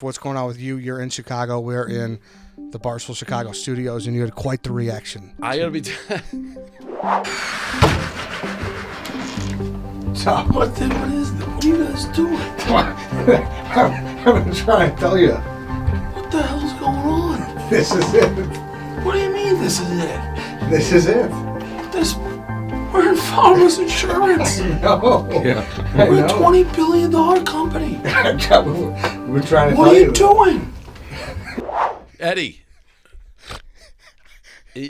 What's going on with you? You're in Chicago. We're in the Barstool Chicago studios, and you had quite the reaction. I gotta be. Tom, what is this? What are you guys doing? I've been trying to tell you. What the hell's going on? This is it. What do you mean this is it? This is it. We're in Farmers Insurance. No. Yeah. We're a $20 billion company. We're trying to What tell are you. you doing? Eddie,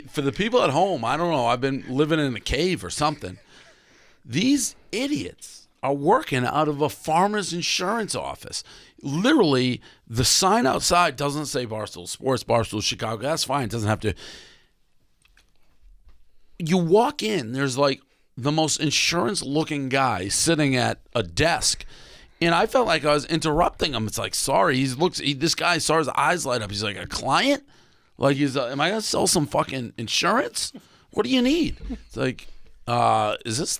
for the people at home, I don't know, I've been living in a cave or something. These idiots are working out of a farmer's insurance office. Literally, the sign outside doesn't say Barstool Sports, Barstool Chicago. That's fine. It doesn't have to. You walk in, there's like the most insurance-looking guy sitting at a desk. And I felt like I was interrupting him. It's like, sorry, this guy saw his eyes light up. He's like, a client? Like, am I going to sell some fucking insurance? What do you need? It's like, is this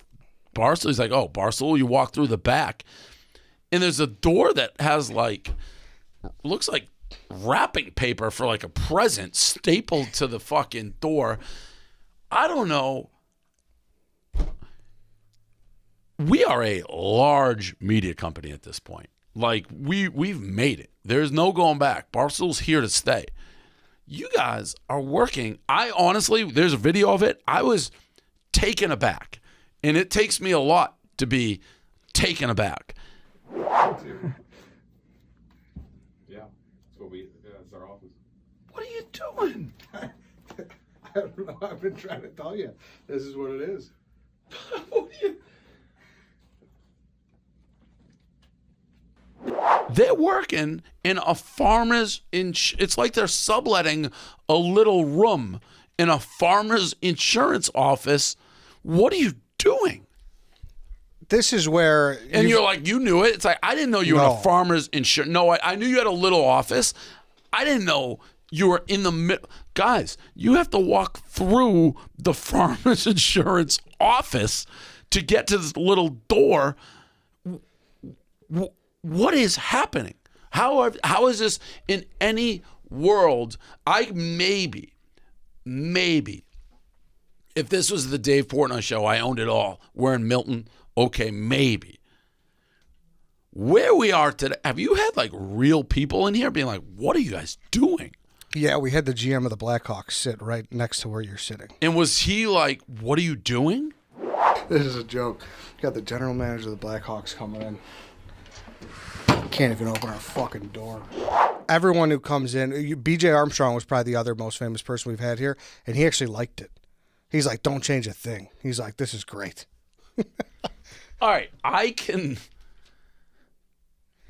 Barstool? He's like, oh, Barstool, you walk through the back. And there's a door that has like, looks like wrapping paper for like a present stapled to the fucking door. I don't know. We are a large media company at this point. Like, we've made it. There's no going back. Barstool's here to stay. You guys are working. I honestly, there's a video of it. I was taken aback. And it takes me a lot to be taken aback. Yeah, that's our office. What are you doing? I don't know. I've been trying to tell you. This is what it is. What are you... They're working in a farmer's it's like they're subletting a little room in a farmer's insurance office. What are you doing? This is where... And you're like, you knew it. It's like, I didn't know you were in No. a farmer's insurance. No, I knew you had a little office. I didn't know you were in the middle. Guys, you have to walk through the farmer's insurance office to get to this little door. What is happening? How is this in any world? Maybe, if this was the Dave Portnoy show, I owned it all. We're in Milton. Okay, maybe. Where we are today, have you had like real people in here being like, what are you guys doing? Yeah, we had the GM of the Blackhawks sit right next to where you're sitting. And was he like, what are you doing? This is a joke. Got the general manager of the Blackhawks coming in. Can't even open our fucking door. Everyone who comes in, BJ Armstrong was probably the other most famous person we've had here, and he actually liked it. He's like, don't change a thing. He's like, this is great. All right,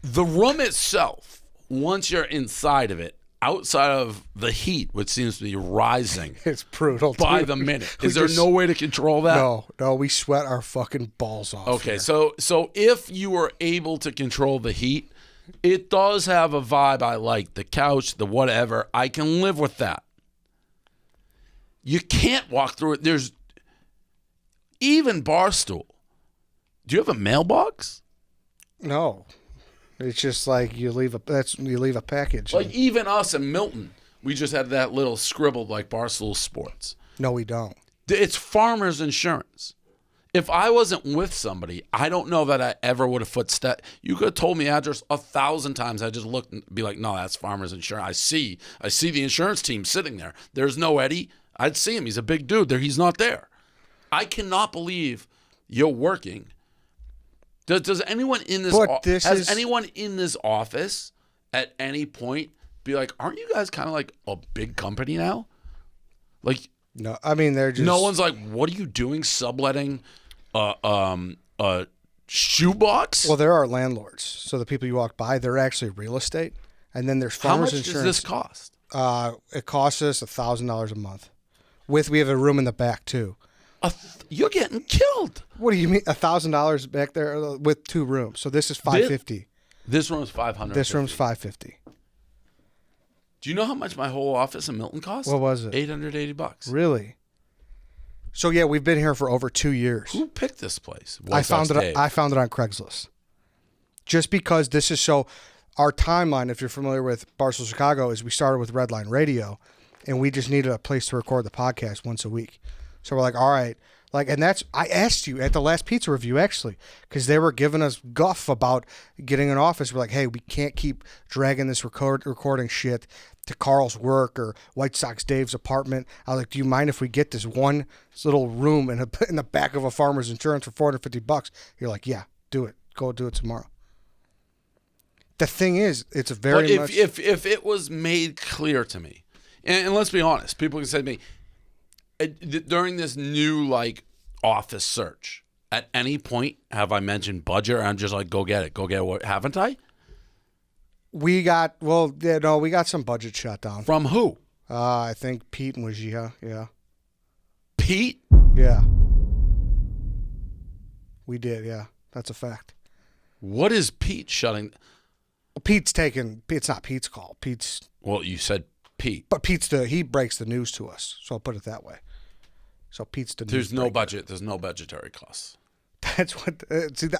the room itself, once you're inside of it, outside of the heat, which seems to be rising It's brutal. by dude. the minute. We Is there just- no way to control that? No, we sweat our fucking balls off. Okay, here. so if you were able to control the heat, it does have a vibe I like. The couch, the whatever, I can live with that. You can't walk through it. There's even Barstool. Do you have a mailbox? No. It's just like you leave a package. Like even us in Milton, we just had that little scribbled like Barstool Sports. No, we don't. It's farmer's insurance. If I wasn't with somebody, I don't know that I ever would have footstep. You could have told me address 1,000 times. I just looked and be like, no, that's farmer's insurance. I see the insurance team sitting there. There's no Eddie. I'd see him. He's a big dude. He's not there. I cannot believe you're working. Does anyone in this anyone in this office at any point be like, aren't you guys kind of like a big company now? Like, No, I mean they're just. no one's like, what are you doing subletting a shoebox? Well, there are landlords. So the people you walk by, they're actually real estate, and then there's How farmers much insurance. does this cost? It costs us $1,000 a month. We have a room in the back too. You're getting killed. What do you mean $1,000 back there with 2 rooms? So this is $550. This room's $500. This room's $550. Do you know how much my whole office in Milton costs? What was it? $880. Really? So yeah, we've been here for over 2 years. Who picked this place? I found it on Craigslist. Just because this is so, our timeline, if you're familiar with Barstool Chicago, is we started with Redline Radio, and we just needed a place to record the podcast once a week. So we're like, all right. And I asked you at the last pizza review, actually, because they were giving us guff about getting an office. We're like, hey, we can't keep dragging this recording shit to Carl's work or White Sox Dave's apartment. I was like, do you mind if we get this one little room in the back of a Farmer's Insurance for $450? You're like, yeah, do it. Go do it tomorrow. The thing is, it's But if it was made clear to me, and let's be honest, people can say to me, during this new office search, at any point have I mentioned budget? Or I'm just like, go get it. Haven't I? We got some budget shut down. From who? I think Pete and Wajia. Yeah. Pete? Yeah. We did. Yeah, that's a fact. What is Pete shutting? Pete's taking. It's not Pete's call. Pete's. Well, you said Pete, but he breaks the news to us. So I'll put it that way. So Pete's the. There's no budget. There's no budgetary costs. That's what.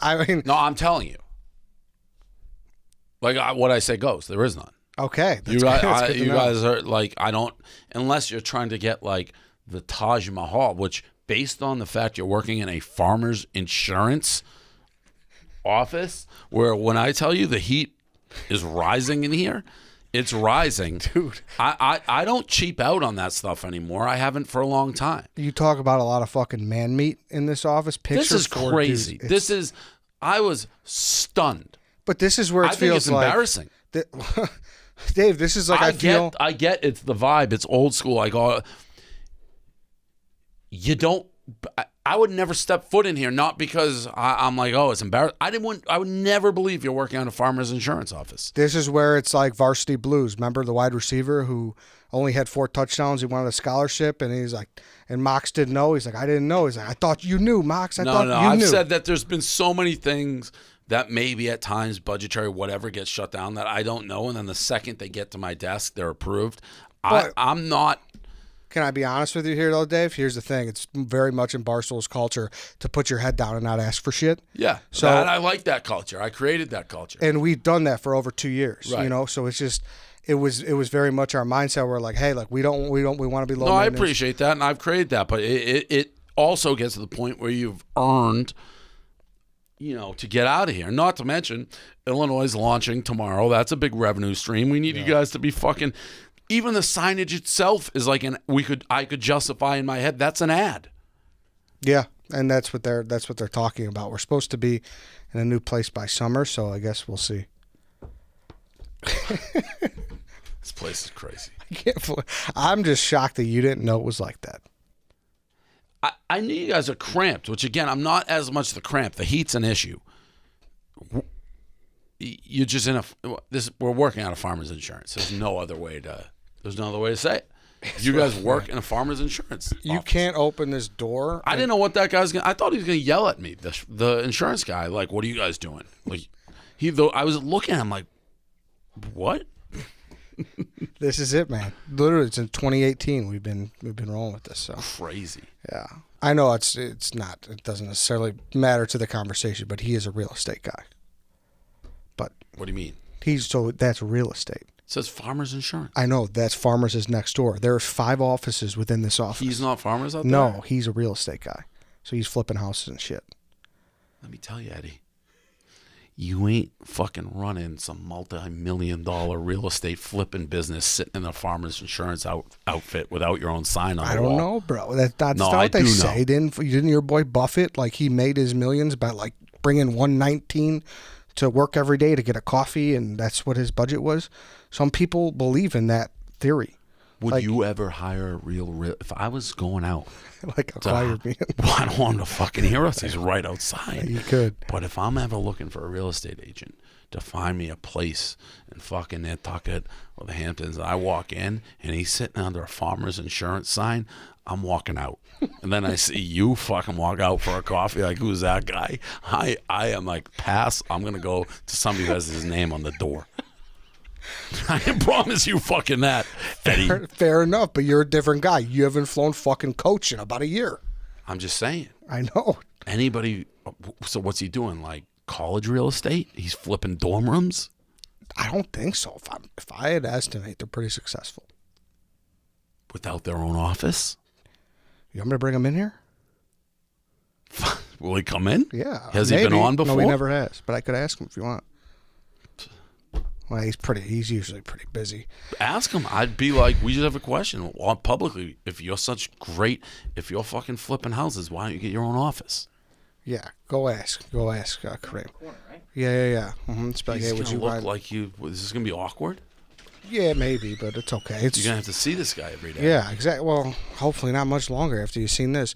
I mean. No, I'm telling you. What I say goes. There is none. Okay. You guys are I don't, unless you're trying to get the Taj Mahal, which based on the fact you're working in a farmer's insurance office, where when I tell you the heat is rising in here, it's rising. Dude. I don't cheap out on that stuff anymore. I haven't for a long time. You talk about a lot of fucking man meat in this office. This is crazy. I was stunned. But this is where it feels it's embarrassing. Dave, this is I get it's the vibe. It's old school. I would never step foot in here, not because I'm like, oh, it's embarrassing. I would never believe you're working on a farmer's insurance office. This is where it's like Varsity Blues. Remember the wide receiver who only had 4 touchdowns? He wanted a scholarship, and he's like, and Mox didn't know. He's like, I didn't know. He's like, I thought you knew, Mox. I've said that there's been so many things that maybe at times budgetary whatever gets shut down that I don't know, and then the second they get to my desk, they're approved. I'm not. Can I be honest with you here, though, Dave? Here's the thing. It's very much in Barstool's culture to put your head down and not ask for shit. Yeah. So I like that culture. I created that culture. And we've done that for over 2 years, right. So it's just, it was very much our mindset. We're like, hey, we want to be low. No, I appreciate that, and I've created that. But it also gets to the point where you've earned, to get out of here. Not to mention, Illinois is launching tomorrow. That's a big revenue stream. We need you guys to be fucking. Even the signage itself is I could justify in my head that's an ad. Yeah, and that's what they're talking about. We're supposed to be in a new place by summer, so I guess we'll see. This place is crazy. I'm just shocked that you didn't know it was like that. I knew you guys are cramped, which again, I'm not as much the cramp. The heat's an issue. You're just we're working on a farmer's insurance. There's no other way to say it. You guys work in a farmer's insurance You office. Can't open this door. I didn't know what that guy's I thought he was gonna yell at me. The insurance guy, like, what are you guys doing? I was looking at him like, what? This is it, man. Literally, it's in 2018. We've been rolling with this. So crazy. Yeah, I know it's not. It doesn't necessarily matter to the conversation, but he is a real estate guy. But what do you mean? That's real estate. It says farmers insurance. I know that's Farmers is next door. There's 5 offices within this office. He's not Farmers out there? No, he's a real estate guy. So he's flipping houses and shit. Let me tell you, Eddie. You ain't fucking running some multi-million-dollar real estate flipping business sitting in a farmer's insurance outfit without your own sign on the wall. I don't know, bro. That's not what they say. Didn't your boy Buffett, he made his millions by bringing 119 to work every day to get a coffee, and that's what his budget was? Some people believe in that theory. Would you ever hire a real if I was going out? Acquire me. I don't want him to fucking hear us. He's right outside. You could. But if I'm ever looking for a real estate agent to find me a place in fucking Nantucket or the Hamptons, and I walk in and he's sitting under a farmer's insurance sign, I'm walking out. And then I see you fucking walk out for a coffee. Like, who's that guy? I am like, pass. I'm going to go to somebody who has his name on the door. I can promise you fucking that, Eddie. Fair enough, but you're a different guy. You haven't flown fucking coach in about a year. I'm just saying. I know. Anybody, so what's he doing? Like college real estate? He's flipping dorm rooms? I don't think so. If I had to estimate, they're pretty successful. Without their own office? You want me to bring him in here? Will he come in? Yeah. Has he been on before? No, he never has. But I could ask him if you want. Well, he's usually pretty busy. Ask him. I'd be like, we just have a question publicly. If you're fucking flipping houses, why don't you get your own office? Yeah, go ask Kareem. Yeah. It's like, He's hey, would gonna you look mind? like you? Is this gonna be awkward? Yeah, maybe, but it's okay. You're gonna have to see this guy every day. Yeah, exactly. Well, hopefully not much longer after you've seen this.